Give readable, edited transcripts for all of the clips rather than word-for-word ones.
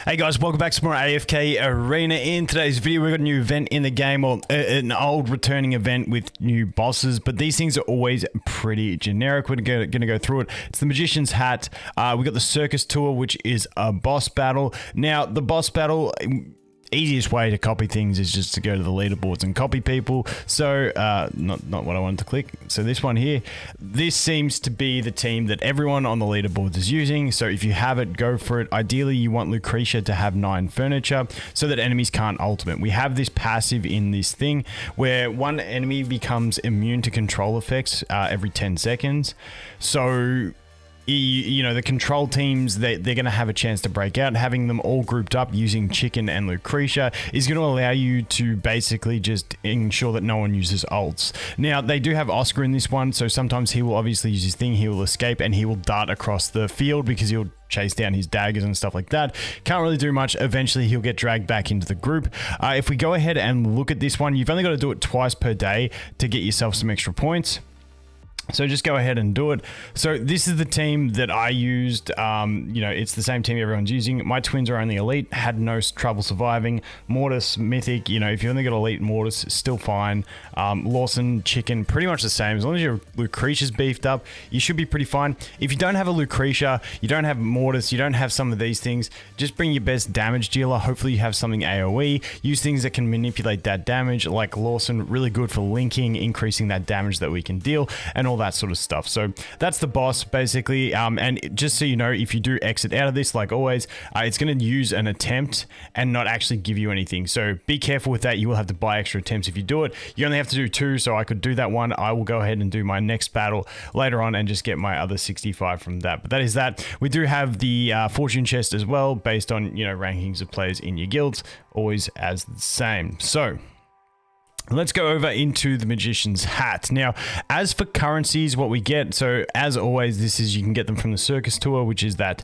Hey guys, welcome back to more AFK Arena. In today's video, we've got a new event in the game, or an old returning event with new bosses, but these things are always pretty generic. We're going to go through it. It's the Magician's Hat. We got the Circus Tour, which is a boss battle. Now, the boss battle, easiest way to copy things is just to go to the leaderboards and copy people. So not what I wanted to click. So this one here, this seems to be the team that everyone on the leaderboards is using. So if you have it, go for it. Ideally, you want Lucretia to have 9 furniture so that enemies can't ultimate. We have this passive in this thing where one enemy becomes immune to control effects every 10 seconds. So you know, the control teams, they're going to have a chance to break out. Having them all grouped up using Chicken and Lucretia is going to allow you to basically just ensure that no one uses ults. Now, they do have Oscar in this one, so sometimes he will obviously use his thing, he will escape, and he will dart across the field because he'll chase down his daggers and stuff like that. Can't really do much. Eventually, he'll get dragged back into the group. If we go ahead and look at this one, you've only got to do it twice per day to get yourself some extra points. So just go ahead and do it. So this is the team that I used. You know, it's the same team everyone's using. My twins are only elite, had no trouble surviving. Mortis, mythic, you know, if you only got elite Mortis, still fine. Lawson, Chicken, pretty much the same. As long as your Lucretia's beefed up, you should be pretty fine. If you don't have a Lucretia, you don't have Mortis, you don't have some of these things, just bring your best damage dealer. Hopefully you have something AoE. Use things that can manipulate that damage, like Lawson, really good for linking, increasing that damage that we can deal, and all that sort of stuff. So that's the boss basically, and just so you know, if you do exit out of this, like always, it's going to use an attempt and not actually give you anything, so be careful with that. You will have to buy extra attempts if you do it. You only have to do 2, so I could do that one. I will go ahead and do my next battle later on and just get my other 65 from that. But that is that. We do have the fortune chest as well, based on, you know, rankings of players in your guilds, always as the same. So let's go over into the Magician's Hat. Now, as for currencies, what we get, so as always, this is, you can get them from the Circus Tour, which is that,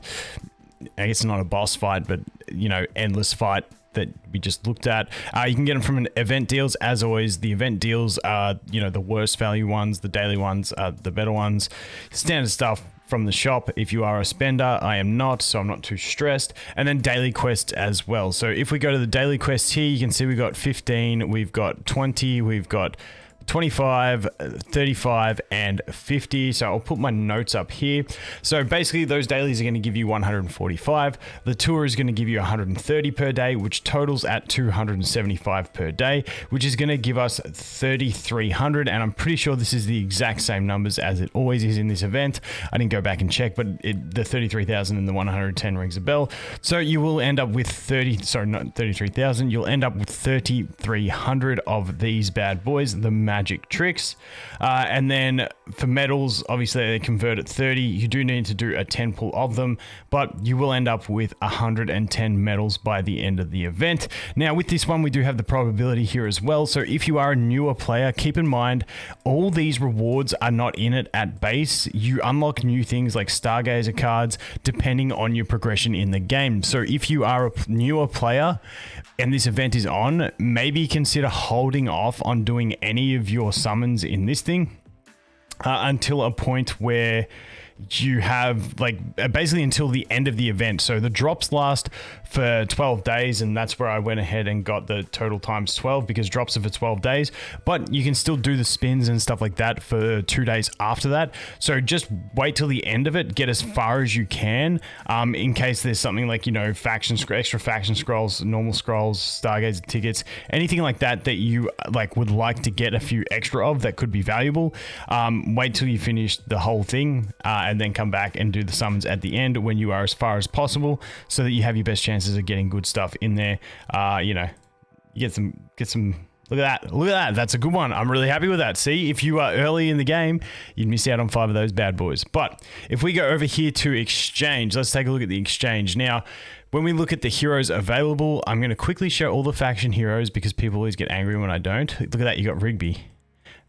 I guess not a boss fight, but, you know, endless fight that we just looked at. You can get them from an event deals. As always, the event deals are, you know, the worst value ones, the daily ones are the better ones. Standard stuff from the shop if you are a spender. I am not, so I'm not too stressed. And then daily quests as well. So if we go to the daily quests here, you can see we've got 15, we've got 20, we've got 25, 35, and 50. So I'll put my notes up here. So basically those dailies are going to give you 145. The tour is going to give you 130 per day, which totals at 275 per day, which is going to give us 3,300. And I'm pretty sure this is the exact same numbers as it always is in this event. I didn't go back and check, but the 33,000 and the 110 rings a bell. So you will end up with 33,000. You'll end up with 3,300 of these bad boys, the magic tricks. And then for medals, obviously they convert at 30. You do need to do a 10 pull of them, but you will end up with 110 medals by the end of the event. Now with this one, we do have the probability here as well. So if you are a newer player, keep in mind, all these rewards are not in it at base. You unlock new things like Stargazer cards depending on your progression in the game. So if you are a newer player and this event is on, maybe consider holding off on doing any of your summons in this thing until a point where you have, like, basically until the end of the event. So the drops last for 12 days, and that's where I went ahead and got the total times 12, because drops are for 12 days, but you can still do the spins and stuff like that for 2 days after that. So just wait till the end of it, get as far as you can, in case there's something like, you know, extra faction scrolls, normal scrolls, Stargazer tickets, anything like that that you would like to get a few extra of that could be valuable. Wait till you finish the whole thing, and then come back and do the summons at the end when you are as far as possible, so that you have your best chances of getting good stuff in there. You know, you get some. Look at that. That's a good one. I'm really happy with that. See, if you are early in the game, you'd miss out on 5 of those bad boys. But if we go over here to exchange, let's take a look at the exchange. Now, when we look at the heroes available, I'm going to quickly show all the faction heroes because people always get angry when I don't. Look at that. You got Rigby.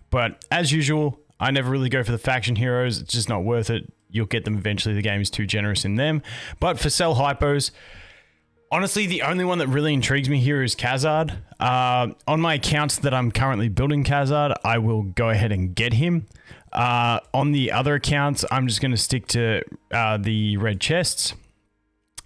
But as usual, I never really go for the faction heroes. It's just not worth it. You'll get them eventually. The game is too generous in them. But for sell hypos, honestly, the only one that really intrigues me here is Khazard. On my accounts that I'm currently building Khazard, I will go ahead and get him. On the other accounts, I'm just going to stick to the red chests.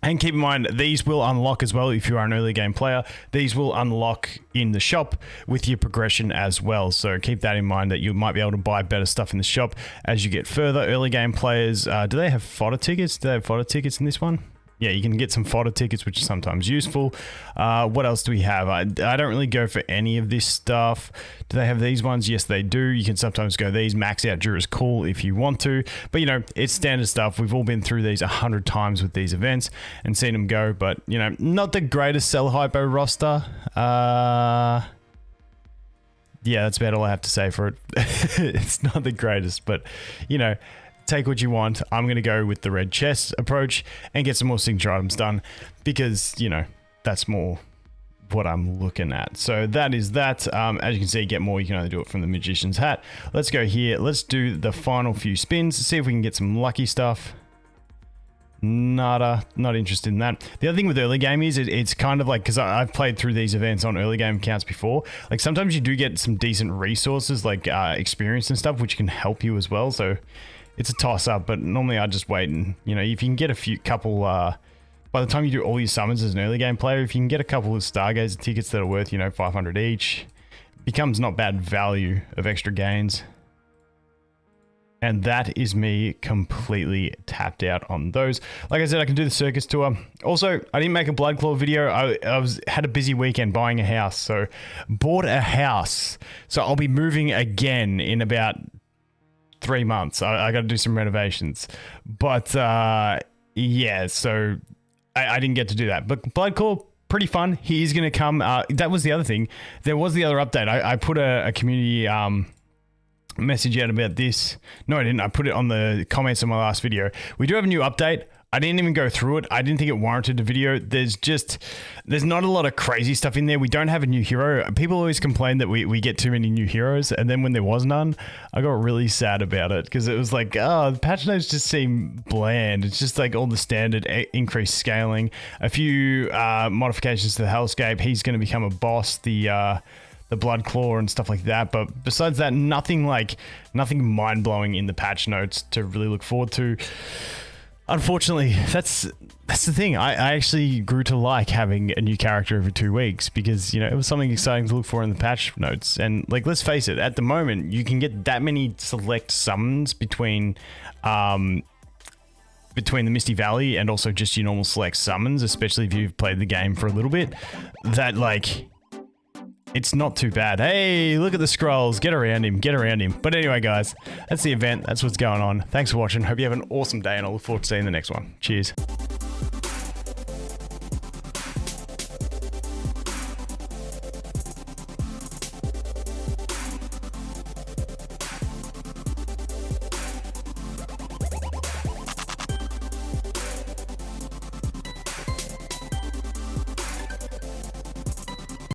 And keep in mind, these will unlock as well if you are an early game player. These will unlock in the shop with your progression as well. So keep that in mind that you might be able to buy better stuff in the shop as you get further. Early game players, do they have fodder tickets? Do they have fodder tickets in this one? Yeah, you can get some fodder tickets, which is sometimes useful. What else do we have? I don't really go for any of this stuff. Do they have these ones? Yes, they do. You can sometimes go these. Max out Drew is cool if you want to. But, you know, it's standard stuff. We've all been through these 100 times with these events and seen them go. But, you know, not the greatest sell hypo roster. Yeah, that's about all I have to say for it. It's not the greatest, but, you know, take what you want. I'm going to go with the red chest approach and get some more signature items done because, you know, that's more what I'm looking at. So that is that. As you can see, get more. You can only do it from the magician's hat. Let's go here. Let's do the final few spins. See if we can get some lucky stuff. Nada, not interested in that. The other thing with early game is it's kind of like, because I've played through these events on early game accounts before, like sometimes you do get some decent resources like experience and stuff, which can help you as well. So it's a toss up, but normally I just wait and, you know, if you can get a couple, by the time you do all your summons as an early game player, if you can get a couple of Stargazer tickets that are worth, you know, 500 each, becomes not bad value of extra gains. And that is me completely tapped out on those. Like I said, I can do the circus tour. Also, I didn't make a Blood Claw video. I had a busy weekend buying a house, so bought a house. So I'll be moving again in about 3 months. I got to do some renovations, but yeah, so I didn't get to do that. But Bloodcore, pretty fun. He is going to come. That was the other thing. There was the other update. I put a community message out about this. No, I didn't. I put it on the comments of my last video. We do have a new update. I didn't even go through it. I didn't think it warranted a video. There's not a lot of crazy stuff in there. We don't have a new hero. People always complain that we get too many new heroes. And then when there was none, I got really sad about it because it was like, oh, the patch notes just seem bland. It's just like all the standard increased scaling, a few modifications to the Hellscape. He's going to become a boss, the Blood Claw and stuff like that. But besides that, nothing mind-blowing in the patch notes to really look forward to. Unfortunately, that's the thing. I actually grew to like having a new character every 2 weeks because, you know, it was something exciting to look for in the patch notes. And like, let's face it, at the moment, you can get that many select summons between the Misty Valley and also just your normal select summons, especially if you've played the game for a little bit, that like, it's not too bad. Hey, look at the scrolls. Get around him. Get around him. But anyway, guys, that's the event. That's what's going on. Thanks for watching. Hope you have an awesome day, and I look forward to seeing the next one. Cheers.